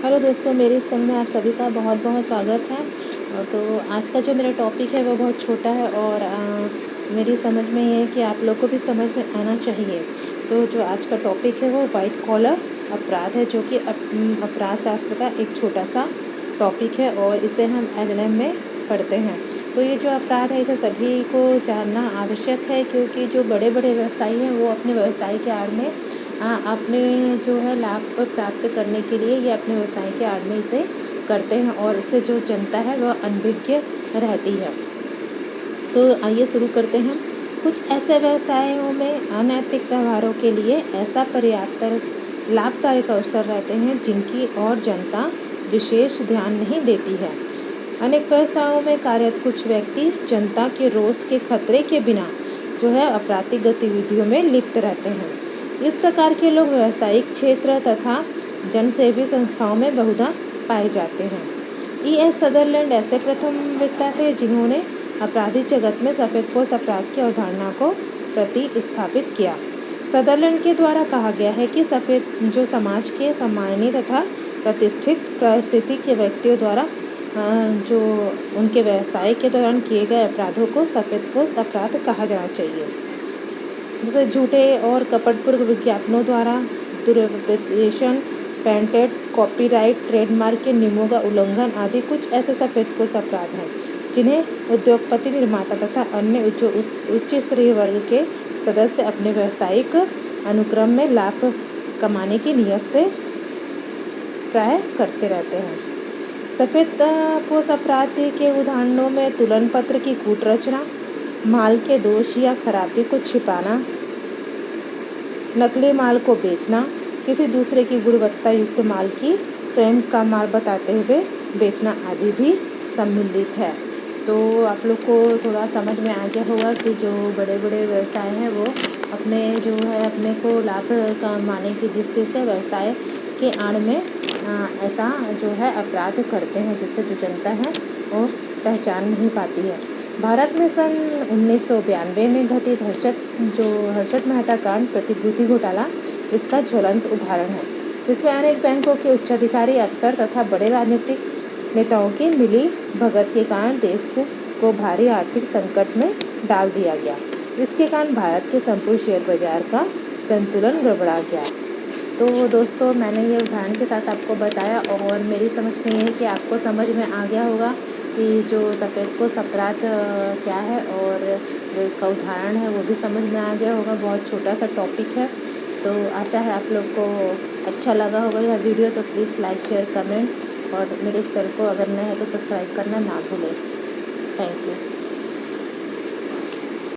Hello दोस्तों, मेरे इस चैनल में आप सभी का बहुत बहुत स्वागत है। तो आज का जो मेरा टॉपिक है वो बहुत छोटा है और मेरी समझ में ये है कि आप लोग को भी समझ में आना चाहिए। तो जो आज का टॉपिक है वो वाइट कॉलर अपराध है, जो कि अपराध शास्त्र का एक छोटा सा टॉपिक है और इसे हम एलएलएम में पढ़ते हैं। तो ये जो अपराध है इसे सभी को जानना आवश्यक है, क्योंकि जो बड़े बड़े व्यवसायी हैं वो अपने व्यवसाय के आड़ में अपने जो है लाभ प्राप्त करने के लिए ये अपने व्यवसाय के आड़ में इसे करते हैं और इससे जो जनता है वह अनभिज्ञ रहती है। तो आइए शुरू करते हैं। कुछ ऐसे व्यवसायों में अनैतिक व्यवहारों के लिए ऐसा पर्याप्त लाभदायक अवसर रहते हैं जिनकी और जनता विशेष ध्यान नहीं देती है। अनेक व्यवसायों में कार्यरत कुछ व्यक्ति जनता के रोष के खतरे के बिना जो है आपराधिक गतिविधियों में लिप्त रहते हैं। इस प्रकार के लोग व्यावसायिक क्षेत्र तथा जनसेवी संस्थाओं में बहुधा पाए जाते हैं। E.S. सदरलैंड ऐसे प्रथम वक्ता थे जिन्होंने आपराधिक जगत में सफेदपोश अपराध की अवधारणा को प्रतिस्थापित किया। सदरलैंड के द्वारा कहा गया है कि सफेद जो समाज के सम्मानित तथा प्रतिष्ठित परिस्थिति के व्यक्तियों द्वारा जो उनके व्यवसाय के दौरान किए गए अपराधों को सफेदपोश अपराध कहा जाना चाहिए। जैसे झूठे और कपटपूर्ण विज्ञापनों द्वारा दुरुपयोग, पेटेंट्स, कॉपीराइट, ट्रेडमार्क के नियमों का उल्लंघन आदि कुछ ऐसे सफेदपोश अपराध हैं जिन्हें उद्योगपति, निर्माता तथा अन्य उच्च स्तरीय वर्ग के सदस्य अपने व्यावसायिक अनुक्रम में लाभ कमाने की नीयत से प्राय करते रहते हैं। सफेदपोश अपराध के उदाहरणों में तुलन पत्र की कूट रचना, माल के दोष या खराबी को छिपाना, नकली माल को बेचना, किसी दूसरे की गुणवत्ता युक्त माल की स्वयं का माल बताते हुए बेचना आदि भी सम्मिलित है। तो आप लोग को थोड़ा समझ में आ गया होगा कि जो बड़े बड़े व्यवसाय हैं वो अपने जो है अपने को लाभ कमाने की दृष्टि से व्यवसाय के आड़ में ऐसा जो है अपराध करते हैं, जिससे जो जनता है वो पहचान नहीं पाती है। भारत में सन 1992 में घटित हर्षद मेहता कांड प्रतिभूति घोटाला इसका ज्वलंत उदाहरण है, जिसमें अनेक बैंकों के उच्चाधिकारी, अफसर तथा बड़े राजनीतिक नेताओं की मिली भगत के कारण देश को भारी आर्थिक संकट में डाल दिया गया। इसके कारण भारत के संपूर्ण शेयर बाजार का संतुलन गड़बड़ा गया। तो दोस्तों, मैंने ये उदाहरण के साथ आपको बताया और मेरी समझ में ये है कि आपको समझ में आ गया होगा कि जो सफेदपोश अपराध क्या है और जो इसका उदाहरण है वो भी समझ में आ गया होगा। बहुत छोटा सा टॉपिक है, तो आशा है आप लोग को अच्छा लगा होगा यह वीडियो। तो प्लीज़ लाइक, शेयर, कमेंट और मेरे इस चैनल को अगर नए हैं तो सब्सक्राइब करना ना भूलें। Thank you.